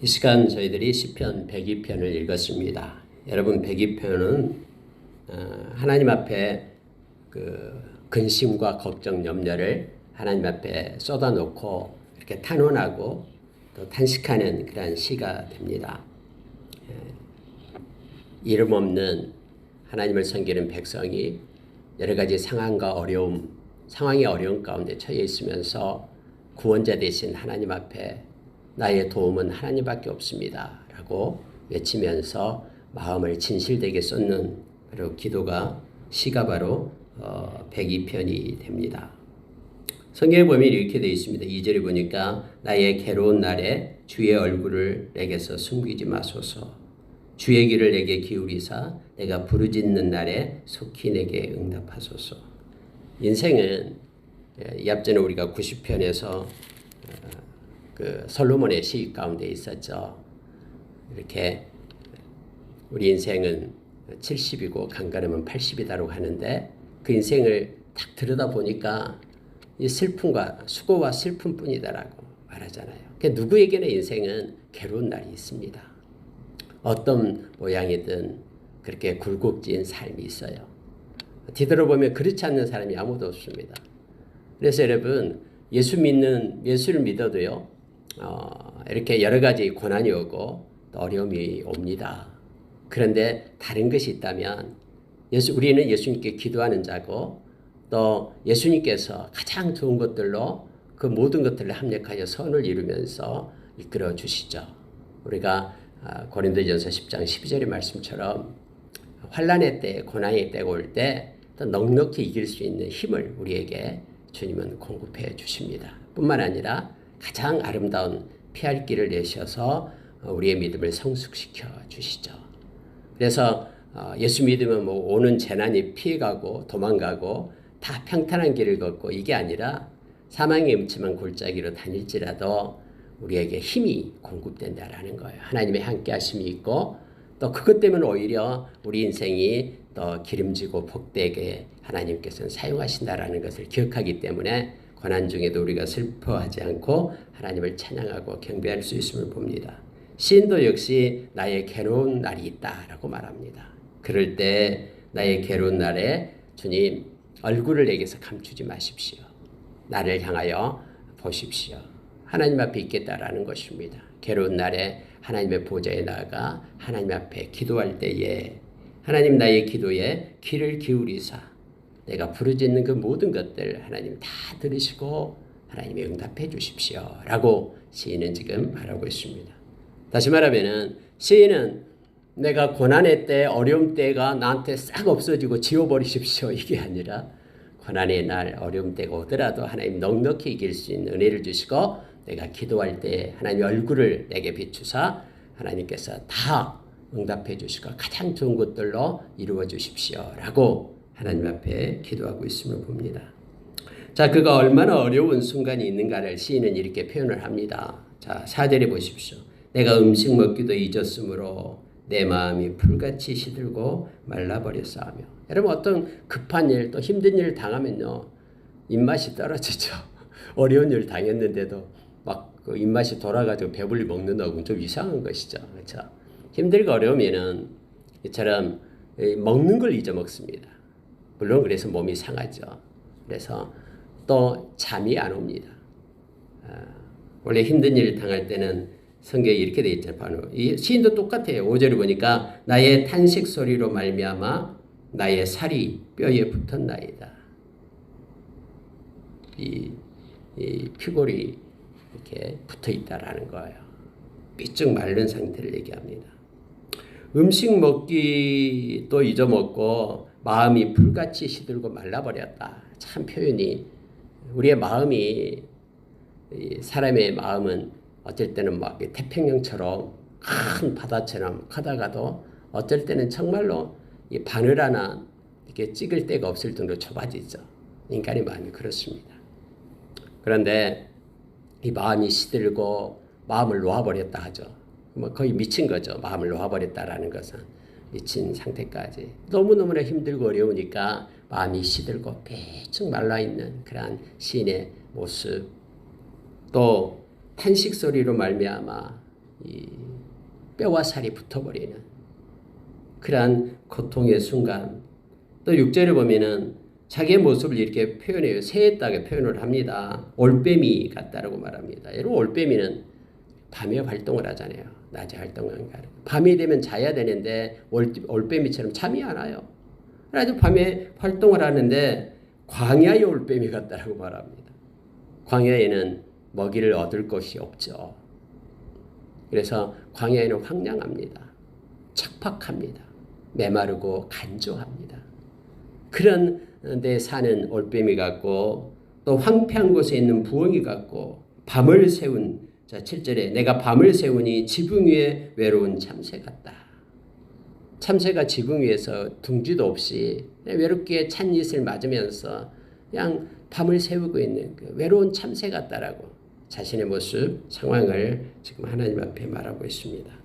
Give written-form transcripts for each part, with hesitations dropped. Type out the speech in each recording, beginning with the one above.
이 시간 저희들이 시편 102편을 읽었습니다. 여러분 102편은 하나님 앞에 그 근심과 걱정, 염려를 하나님 앞에 쏟아놓고 이렇게 탄원하고 또 탄식하는 그런 시가 됩니다. 이름 없는 하나님을 섬기는 백성이 여러 가지 상황이 어려운 가운데 처해 있으면서 구원자 되신 하나님 앞에 나의 도움은 하나님밖에 없습니다 라고 외치면서 마음을 진실되게 쏟는 바로 시가 바로 102편이 됩니다. 성경에 보면 이렇게 되어 있습니다. 2절에 보니까 나의 괴로운 날에 주의 얼굴을 내게서 숨기지 마소서. 주의 귀를 내게 기울이사 내가 부르짖는 날에 속히 내게 응답하소서. 인생은 이 앞전에 우리가 90편에서 그 솔로몬의 시 가운데 있었죠. 이렇게 우리 인생은 70이고 간간하면 80이다라고 하는데 그 인생을 딱 들여다보니까 이 슬픔과 수고와 슬픔뿐이다라고 말하잖아요. 그러니까 누구에게나 인생은 괴로운 날이 있습니다. 어떤 모양이든 그렇게 굴곡진 삶이 있어요. 뒤돌아보면 그렇지 않는 사람이 아무도 없습니다. 그래서 여러분 예수를 믿어도요. 이렇게 여러 가지 고난이 오고 또 어려움이 옵니다. 그런데 다른 것이 있다면 우리는 예수님께 기도하는 자고 또 예수님께서 가장 좋은 것들로 그 모든 것들을 합력하여 선을 이루면서 이끌어 주시죠. 우리가 고린도전서 10장 12절의 말씀처럼 환난의 때, 고난의 때가 올 때 또 넉넉히 이길 수 있는 힘을 우리에게 주님은 공급해 주십니다. 뿐만 아니라 가장 아름다운 피할 길을 내셔서 우리의 믿음을 성숙시켜 주시죠. 그래서 예수 믿으면 오는 재난이 피해가고 도망가고 다 평탄한 길을 걷고 이게 아니라 사망의 음침한 골짜기로 다닐지라도 우리에게 힘이 공급된다라는 거예요. 하나님의 함께 하심이 있고 또 그것 때문에 오히려 우리 인생이 더 기름지고 복되게 하나님께서는 사용하신다라는 것을 기억하기 때문에 고난 중에도 우리가 슬퍼하지 않고 하나님을 찬양하고 경배할 수 있음을 봅니다. 시인도 역시 나의 괴로운 날이 있다라고 말합니다. 그럴 때 나의 괴로운 날에 주님 얼굴을 내게서 감추지 마십시오. 나를 향하여 보십시오. 하나님 앞에 있겠다라는 것입니다. 괴로운 날에 하나님의 보좌에 나아가 하나님 앞에 기도할 때에 하나님 나의 기도에 귀를 기울이사 내가 부르짖는 그 모든 것들 하나님 다 들으시고 하나님이 응답해 주십시오 라고 시인은 지금 말하고 있습니다. 다시 말하면 시인은 내가 고난의 때 어려움 때가 나한테 싹 없어지고 지워버리십시오 이게 아니라 고난의 날 어려움 때가 오더라도 하나님 넉넉히 이길 수 있는 은혜를 주시고 내가 기도할 때 하나님 얼굴을 내게 비추사 하나님께서 다 응답해 주시고 가장 좋은 것들로 이루어 주십시오 라고 하나님 앞에 기도하고 있음을 봅니다. 자, 그가 얼마나 어려운 순간이 있는가를 시인은 이렇게 표현을 합니다. 자, 4절에 보십시오. 내가 음식 먹기도 잊었으므로 내 마음이 풀같이 시들고 말라버렸사하며. 여러분 어떤 급한 일 또 힘든 일을 당하면요 입맛이 떨어지죠. 어려운 일을 당했는데도 막 그 입맛이 돌아가지고 배불리 먹는다고 좀 이상한 것이죠. 그렇죠? 힘들고 어려우면은 이처럼 먹는 걸 잊어먹습니다. 물론 그래서 몸이 상하죠. 그래서 또 잠이 안 옵니다. 원래 힘든 일을 당할 때는 성경에 이렇게 되어 있잖아요. 이 시인도 똑같아요. 5절을 보니까 나의 탄식 소리로 말미암아 나의 살이 뼈에 붙었나이다. 이 피골이 이렇게 붙어 있다라는 거예요. 삐쭉 마른 상태를 얘기합니다. 음식 먹기도 잊어먹고 마음이 풀같이 시들고 말라버렸다. 참 표현이 우리의 마음이 사람의 마음은 어쩔 때는 막 태평양처럼 큰 바다처럼 크다가도 어쩔 때는 정말로 이 바늘 하나 이렇게 찍을 데가 없을 정도로 좁아지죠. 인간의 마음이 그렇습니다. 그런데 이 마음이 시들고 마음을 놓아버렸다 하죠. 뭐 거의 미친 거죠. 마음을 놓아버렸다라는 것은 미친 상태까지 너무너무나 힘들고 어려우니까 마음이 시들고 삐쭉 말라있는 그러한 시인의 모습 또 탄식 소리로 말미암아 이 뼈와 살이 붙어버리는 그러한 고통의 순간. 또 6절에 보면은 자기의 모습을 이렇게 표현해요. 새했다고 표현을 합니다. 올빼미 같다라고 말합니다. 여러분 올빼미는 밤에 활동을 하잖아요. 낮에 활동하는 게 아니고. 밤이 되면 자야 되는데 올빼미처럼 잠이 안 와요. 그래서 밤에 활동을 하는데 광야의 올빼미 같다라고 말합니다. 광야에는 먹이를 얻을 것이 없죠. 그래서 광야에는 황량합니다. 척박합니다. 메마르고 간조합니다. 그런 데 사는 올빼미 같고 또 황폐한 곳에 있는 부엉이 같고 밤을 새운 자 7절에 내가 밤을 새우니 지붕 위에 외로운 참새 같다. 참새가 지붕 위에서 둥지도 없이 외롭게 찻잎을 맞으면서 그냥 밤을 새우고 있는 그 외로운 참새 같다라고 자신의 모습, 상황을 지금 하나님 앞에 말하고 있습니다.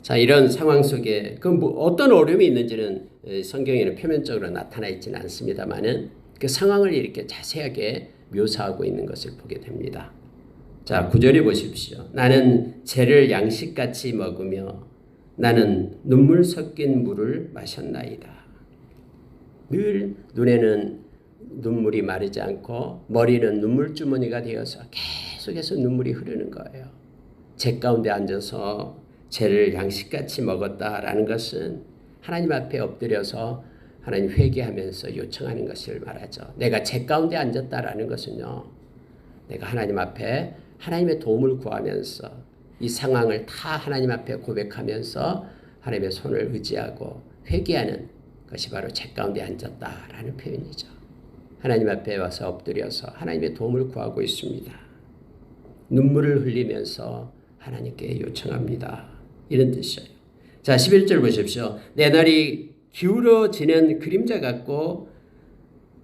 자, 이런 상황 속에 어떤 어려움이 있는지는 성경에는 표면적으로 나타나 있지는 않습니다만은 그 상황을 이렇게 자세하게 묘사하고 있는 것을 보게 됩니다. 자, 9절에 보십시오. 나는 재를 양식같이 먹으며 나는 눈물 섞인 물을 마셨나이다. 늘 눈에는 눈물이 마르지 않고 머리는 눈물 주머니가 되어서 계속해서 눈물이 흐르는 거예요. 재 가운데 앉아서 재를 양식같이 먹었다라는 것은 하나님 앞에 엎드려서 하나님 회개하면서 요청하는 것을 말하죠. 내가 재 가운데 앉았다라는 것은요. 내가 하나님 앞에 하나님의 도움을 구하면서 이 상황을 다 하나님 앞에 고백하면서 하나님의 손을 의지하고 회개하는 것이 바로 재 가운데 앉았다라는 표현이죠. 하나님 앞에 와서 엎드려서 하나님의 도움을 구하고 있습니다. 눈물을 흘리면서 하나님께 요청합니다. 이런 뜻이에요. 자, 11절 보십시오. 내 날이 기울어지는 그림자 같고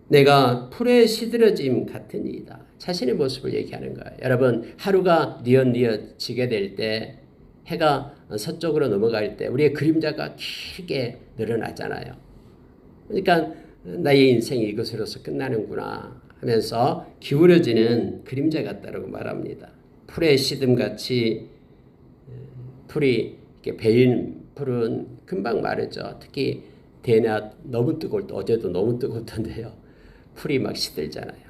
내가 풀에 시들어짐 같으니이다. 자신의 모습을 얘기하는 거예요. 여러분, 하루가 뉘엿뉘엿지게 될 때 해가 서쪽으로 넘어갈 때 우리의 그림자가 길게 늘어나잖아요. 그러니까 나의 인생이 이것으로서 끝나는구나 하면서 기울어지는 그림자 같다라고 말합니다. 풀에 시듬같이 풀이 이렇게 베인 풀은 금방 마르죠. 특히 대낮 너무 뜨거울 때 어제도 너무 뜨겁던데요. 풀이 막 시들잖아요.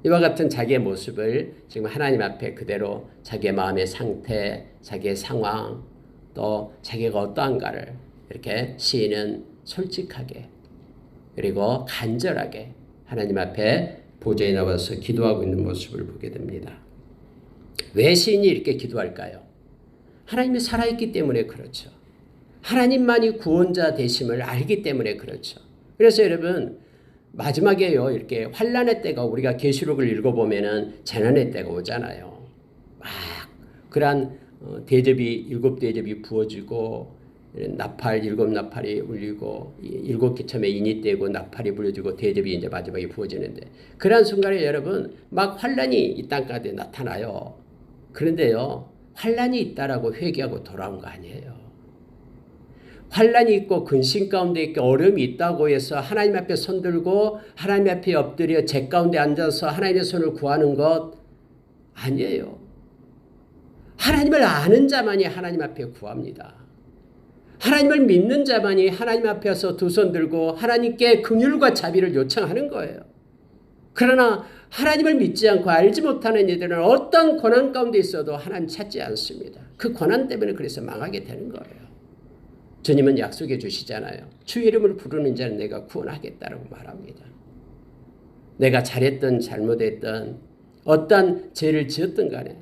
이와 같은 자기의 모습을 지금 하나님 앞에 그대로 자기의 마음의 상태, 자기의 상황, 또 자기가 어떠한가를 이렇게 시인은 솔직하게 그리고 간절하게 하나님 앞에 보좌에 나와서 기도하고 있는 모습을 보게 됩니다. 왜 시인이 이렇게 기도할까요? 하나님이 살아있기 때문에 그렇죠. 하나님만이 구원자 되심을 알기 때문에 그렇죠. 그래서 여러분 마지막에요 이렇게 환난의 때가 우리가 계시록을 읽어보면은 재난의 때가 오잖아요. 막 그러한 대접이 7대접이 부어지고 나팔 7나팔이 울리고 7기첨에 인이 떼고 나팔이 불려지고 대접이 이제 마지막에 부어지는데 그러한 순간에 여러분 막 환난이 이 땅가운데 나타나요. 그런데요 환난이 있다라고 회개하고 돌아온 거 아니에요. 환난이 있고 근심 가운데 있고 어려움이 있다고 해서 하나님 앞에 손들고 하나님 앞에 엎드려 재 가운데 앉아서 하나님의 손을 구하는 것 아니에요. 하나님을 아는 자만이 하나님 앞에 구합니다. 하나님을 믿는 자만이 하나님 앞에서 두 손 들고 하나님께 긍휼과 자비를 요청하는 거예요. 그러나 하나님을 믿지 않고 알지 못하는 이들은 어떤 고난 가운데 있어도 하나님 찾지 않습니다. 그 고난 때문에 그래서 망하게 되는 거예요. 주님은 약속해 주시잖아요. 주의 이름을 부르는 자는 내가 구원하겠다라고 말합니다. 내가 잘했든 잘못했든 어떤 죄를 지었든 간에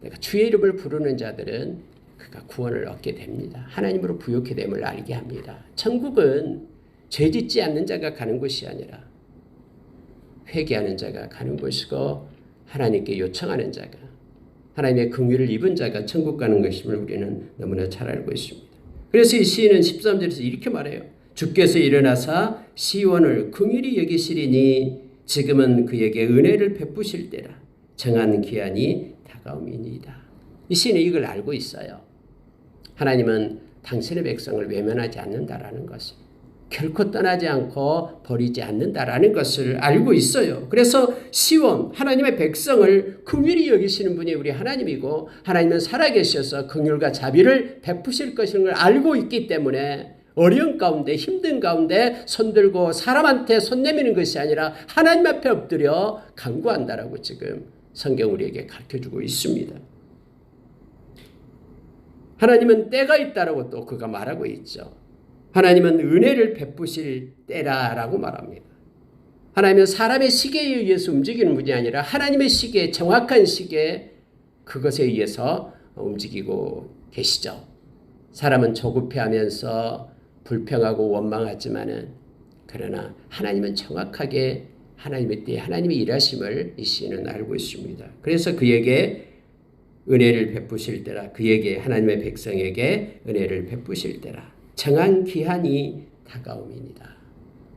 내가 주의 이름을 부르는 자들은 그가 구원을 얻게 됩니다. 하나님으로 부욕해 됨을 알게 합니다. 천국은 죄 짓지 않는 자가 가는 곳이 아니라 회개하는 자가 가는 곳이고 하나님께 요청하는 자가 하나님의 긍휼을 입은 자가 천국 가는 것임을 우리는 너무나 잘 알고 있습니다. 그래서 이 시인은 13절에서 이렇게 말해요. 주께서 일어나사 시온을 긍휼히 여기시리니 지금은 그에게 은혜를 베푸실 때라. 정한 기한이 다가옴이니이다. 이 시인은 이걸 알고 있어요. 하나님은 당신의 백성을 외면하지 않는다라는 것을. 결코 떠나지 않고 버리지 않는다라는 것을 알고 있어요. 그래서 시온 하나님의 백성을 긍휼히 여기시는 분이 우리 하나님이고 하나님은 살아계셔서 긍휼과 자비를 베푸실 것인 걸 알고 있기 때문에 어려운 가운데 힘든 가운데 손들고 사람한테 손 내미는 것이 아니라 하나님 앞에 엎드려 간구한다라고 지금 성경 우리에게 가르쳐주고 있습니다. 하나님은 때가 있다라고 또 그가 말하고 있죠. 하나님은 은혜를 베푸실 때라라고 말합니다. 하나님은 사람의 시계에 의해서 움직이는 분이 아니라 하나님의 시계, 정확한 시계 그것에 의해서 움직이고 계시죠. 사람은 조급해하면서 불평하고 원망하지만은 그러나 하나님은 정확하게 하나님의 때에 하나님의 일하심을 이 시인은 알고 있습니다. 그래서 그에게 은혜를 베푸실 때라, 그에게 하나님의 백성에게 은혜를 베푸실 때라, 정한 기한이 다가옴이니다.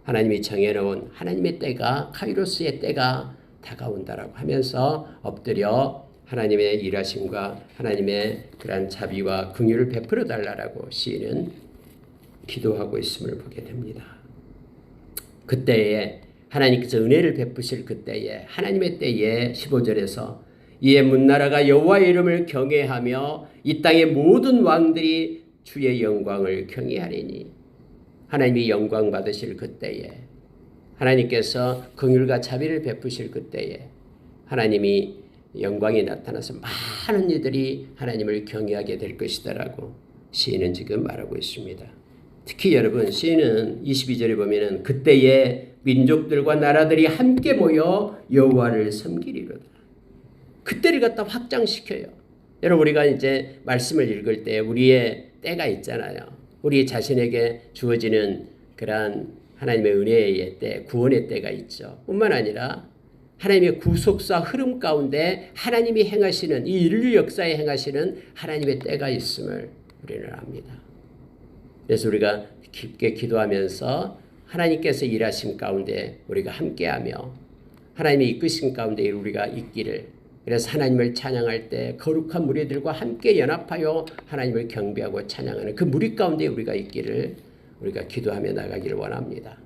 하나님이 정해놓은 하나님의 때가 카이로스의 때가 다가온다라고 하면서 엎드려 하나님의 일하심과 하나님의 그러한 자비와 긍휼을 베풀어 달라라고 시인은 기도하고 있음을 보게 됩니다. 그때에 하나님께서 은혜를 베푸실 그때에 하나님의 때에 15절에서 이에 문나라가 여호와의 이름을 경외하며 이 땅의 모든 왕들이 주의 영광을 경외하리니 하나님이 영광 받으실 그때에 하나님께서 긍휼과 자비를 베푸실 그때에 하나님이 영광이 나타나서 많은 이들이 하나님을 경외하게 될 것이다라고 시인은 지금 말하고 있습니다. 특히 여러분 시인은 22절에 보면은 그때에 민족들과 나라들이 함께 모여 여호와를 섬기리로다. 그때를 갖다 확장시켜요. 여러분 우리가 이제 말씀을 읽을 때 우리의 때가 있잖아요. 우리 자신에게 주어지는 그러한 하나님의 은혜의 때, 구원의 때가 있죠. 뿐만 아니라 하나님의 구속사 흐름 가운데 하나님이 행하시는 이 인류 역사에 행하시는 하나님의 때가 있음을 우리는 압니다. 그래서 우리가 깊게 기도하면서 하나님께서 일하신 가운데 우리가 함께하며 하나님의 이끄신 가운데 우리가 있기를, 그래서 하나님을 찬양할 때 거룩한 무리들과 함께 연합하여 하나님을 경배하고 찬양하는 그 무리 가운데 우리가 있기를 우리가 기도하며 나가기를 원합니다.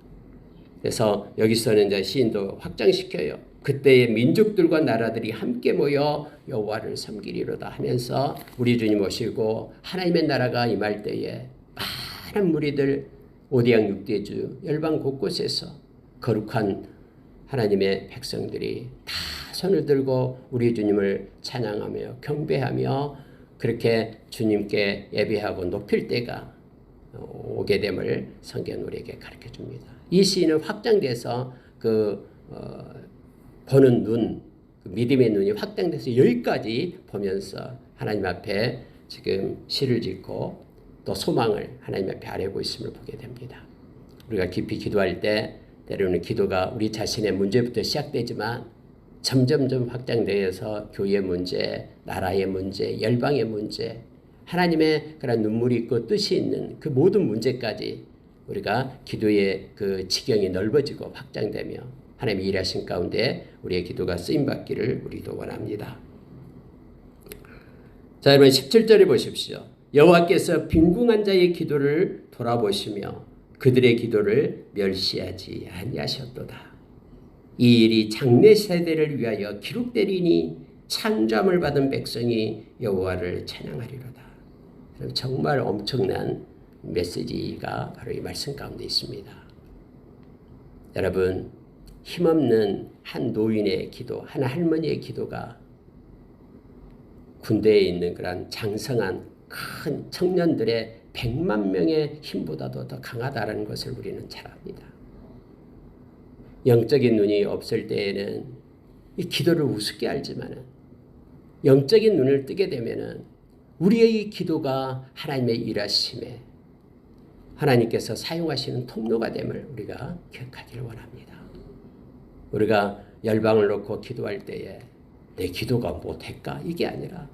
그래서 여기서는 이제 시인도 확장시켜요. 그때의 민족들과 나라들이 함께 모여 여호와를 섬기리로다 하면서 우리 주님 오시고 하나님의 나라가 임할 때에 많은 무리들 오대양 육대주 열방 곳곳에서 거룩한 하나님의 백성들이 다 손을 들고 우리 주님을 찬양하며 경배하며 그렇게 주님께 예배하고 높일 때가 오게 됨을 성경은 우리에게 가르쳐 줍니다. 이 시인은 확장돼서 보는 눈, 믿음의 눈이 확장돼서 여기까지 보면서 하나님 앞에 지금 시를 짓고 또 소망을 하나님 앞에 아뢰고 있음을 보게 됩니다. 우리가 깊이 기도할 때 때로는 기도가 우리 자신의 문제부터 시작되지만 점점점 확장되어서 교회의 문제, 나라의 문제, 열방의 문제, 하나님의 그런 눈물이 있고 뜻이 있는 그 모든 문제까지 우리가 기도의 그 지경이 넓어지고 확장되며 하나님이 일하신 가운데 우리의 기도가 쓰임받기를 우리도 원합니다. 자, 여러분 17절에 보십시오. 여호와께서 빈궁한 자의 기도를 돌아보시며 그들의 기도를 멸시하지 아니하셨도다. 이 일이 장래 세대를 위하여 기록되리니 창조함을 받은 백성이 여호와를 찬양하리로다. 정말 엄청난 메시지가 바로 이 말씀 가운데 있습니다. 여러분 힘없는 한 노인의 기도, 한 할머니의 기도가 군대에 있는 그런 장성한 큰 청년들의 100만 명의 힘보다도 더 강하다는 것을 우리는 잘 압니다. 영적인 눈이 없을 때에는 이 기도를 우습게 알지만은 영적인 눈을 뜨게 되면은 우리의 이 기도가 하나님의 일하심에 하나님께서 사용하시는 통로가 됨을 우리가 기억하기를 원합니다. 우리가 열방을 놓고 기도할 때에 내 기도가 못할까? 이게 아니라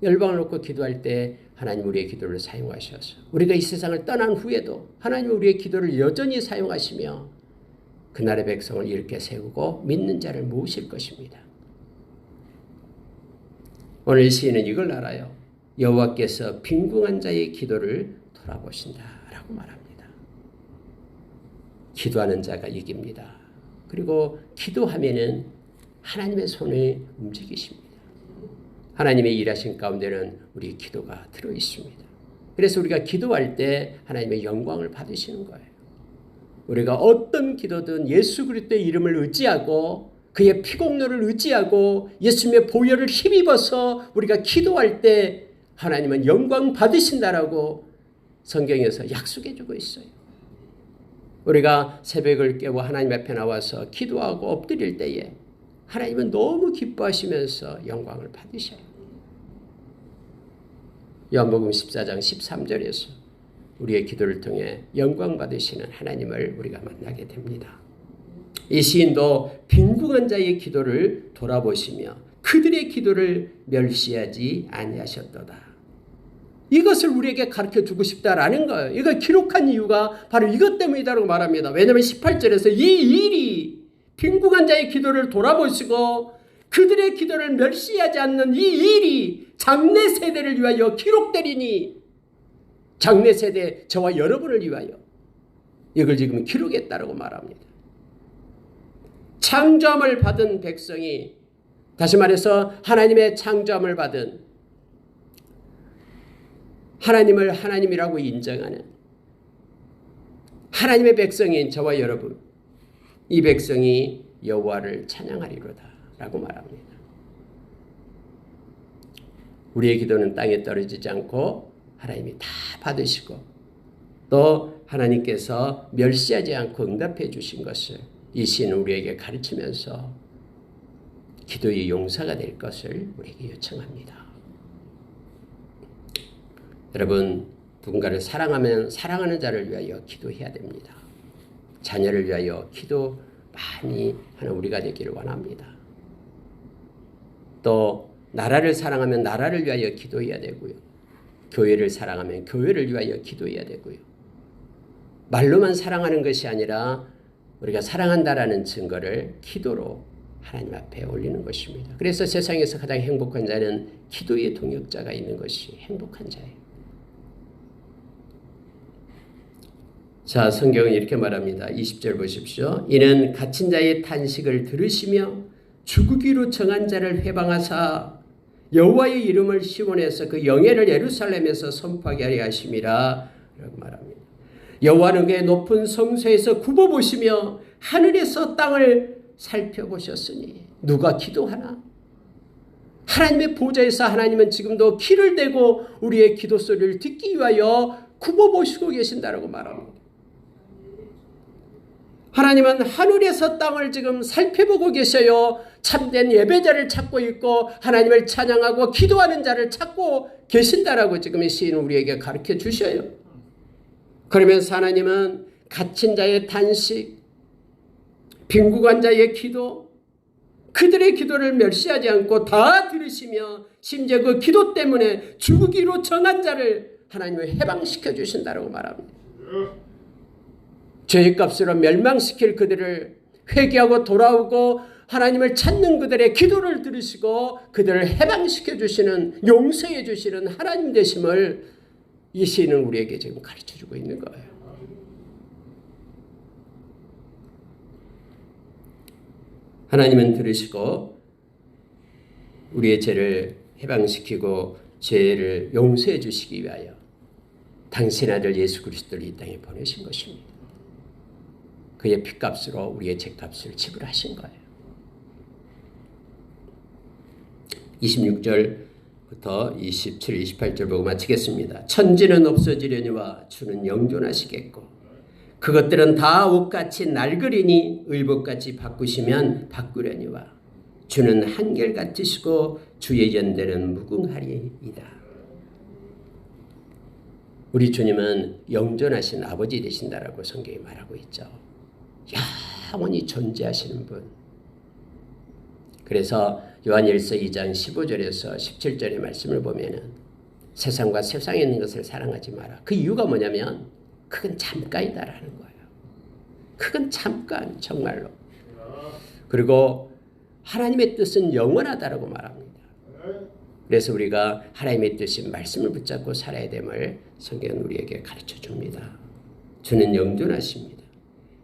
열방을 놓고 기도할 때 하나님 우리의 기도를 사용하셔서 우리가 이 세상을 떠난 후에도 하나님 우리의 기도를 여전히 사용하시며 그날의 백성을 이렇게 세우고 믿는 자를 모으실 것입니다. 오늘 시인은 이걸 알아요. 여호와께서 빈궁한 자의 기도를 돌아보신다라고 말합니다. 기도하는 자가 이깁니다. 그리고 기도하면은 하나님의 손이 움직이십니다. 하나님의 일하신 가운데는 우리 기도가 들어 있습니다. 그래서 우리가 기도할 때 하나님의 영광을 받으시는 거예요. 우리가 어떤 기도든 예수 그리스도의 이름을 의지하고 그의 피공로를 의지하고 예수님의 보혈을 힘입어서 우리가 기도할 때 하나님은 영광 받으신다라고 성경에서 약속해 주고 있어요. 우리가 새벽을 깨고 하나님 앞에 나와서 기도하고 엎드릴 때에 하나님은 너무 기뻐하시면서 영광을 받으셔요. 요한복음 14장 13절에서 우리의 기도를 통해 영광 받으시는 하나님을 우리가 만나게 됩니다. 이 시인도 빈궁한 자의 기도를 돌아보시며 그들의 기도를 멸시하지 아니하셨도다. 이것을 우리에게 가르쳐 주고 싶다라는 거예요. 이걸 기록한 이유가 바로 이것 때문이다라고 말합니다. 왜냐하면 18절에서 이 일이 빈궁한 자의 기도를 돌아보시고 그들의 기도를 멸시하지 않는 이 일이 장래 세대를 위하여 기록되리니, 장래 세대 저와 여러분을 위하여 이걸 지금 기록했다라고 말합니다. 창조함을 받은 백성이, 다시 말해서 하나님의 창조함을 받은, 하나님을 하나님이라고 인정하는 하나님의 백성인 저와 여러분, 이 백성이 여호와를 찬양하리로다 라고 말합니다. 우리의 기도는 땅에 떨어지지 않고 하나님이 다 받으시고 또 하나님께서 멸시하지 않고 응답해 주신 것을 이 시는 우리에게 가르치면서 기도의 용사가 될 것을 우리에게 요청합니다. 여러분, 누군가를 사랑하면 사랑하는 자를 위하여 기도해야 됩니다. 자녀를 위하여 기도 많이 하는 우리가 되기를 원합니다. 또 나라를 사랑하면 나라를 위하여 기도해야 되고요. 교회를 사랑하면 교회를 위하여 기도해야 되고요. 말로만 사랑하는 것이 아니라 우리가 사랑한다라는 증거를 기도로 하나님 앞에 올리는 것입니다. 그래서 세상에서 가장 행복한 자는 기도의 동역자가 있는 것이 행복한 자예요. 자, 성경은 이렇게 말합니다. 20절 보십시오. 이는 갇힌 자의 탄식을 들으시며 죽으기로 정한 자를 회방하사 여호와의 이름을 시온에서 그 영예를 예루살렘에서 선포하게 하려 하심이라 라고 말합니다. 여호와는 그의 높은 성소에서 굽어보시며 하늘에서 땅을 살펴보셨으니 누가 기도하나? 하나님의 보좌에서 하나님은 지금도 귀를 대고 우리의 기도 소리를 듣기 위하여 굽어보시고 계신다라고 말합니다. 하나님은 하늘에서 땅을 지금 살펴보고 계셔요. 참된 예배자를 찾고 있고 하나님을 찬양하고 기도하는 자를 찾고 계신다라고 지금 이 시인은 우리에게 가르쳐 주셔요. 그러면서 하나님은 갇힌 자의 탄식, 빈궁한 자의 기도, 그들의 기도를 멸시하지 않고 다 들으시며 심지어 그 기도 때문에 죽으기로 정한 자를 하나님을 해방시켜 주신다라고 말합니다. 죄의 값으로 멸망시킬 그들을 회개하고 돌아오고 하나님을 찾는 그들의 기도를 들으시고 그들을 해방시켜 주시는, 용서해 주시는 하나님 되심을 이 시인은 우리에게 지금 가르쳐 주고 있는 거예요. 하나님은 들으시고 우리의 죄를 해방시키고 죄를 용서해 주시기 위하여 당신 아들 예수 그리스도를 이 땅에 보내신 것입니다. 그의 피값으로 우리의 죄값을 지불하신 거예요. 26절부터 27, 28절 보고 마치겠습니다. 천지는 없어지려니와 주는 영존하시겠고 그것들은 다 옷같이 낡으리니 의복같이 바꾸시면 바꾸려니와 주는 한결같으시고 주의 연대는 무궁하리이다. 우리 주님은 영존하신 아버지 되신다라고 성경이 말하고 있죠. 영원히 존재하시는 분. 그래서 요한일서 2장 15절에서 17절의 말씀을 보면은 세상과 세상에 있는 것을 사랑하지 마라. 그 이유가 뭐냐면 그건 잠깐이다라는 거예요. 그건 잠깐, 정말로. 그리고 하나님의 뜻은 영원하다라고 말합니다. 그래서 우리가 하나님의 뜻인 말씀을 붙잡고 살아야 됨을 성경은 우리에게 가르쳐 줍니다. 주는 영존하십니다.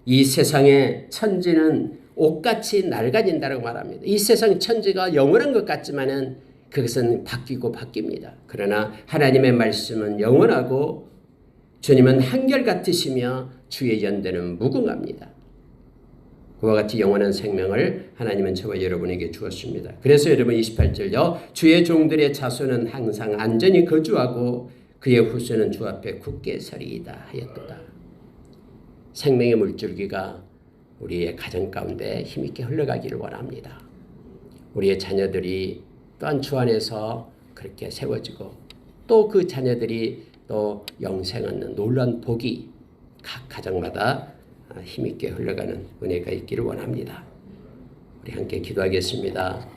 이 세상의 천지는 옷같이 낡아진다고 말합니다. 이 세상 천지가 영원한 것 같지만은 그것은 바뀌고 바뀝니다. 그러나 하나님의 말씀은 영원하고 주님은 한결같으시며 주의 연대는 무궁합니다. 그와 같이 영원한 생명을 하나님은 저와 여러분에게 주었습니다. 그래서 여러분 28절요. 주의 종들의 자손은 항상 안전히 거주하고 그의 후손은 주 앞에 굳게 서리이다 하였도다. 생명의 물줄기가 우리의 가정 가운데 힘있게 흘러가기를 원합니다. 우리의 자녀들이 또한 주 안에서 그렇게 세워지고 또 그 자녀들이 또 영생 얻는 놀라운 복이 각 가정마다 힘있게 흘러가는 은혜가 있기를 원합니다. 우리 함께 기도하겠습니다.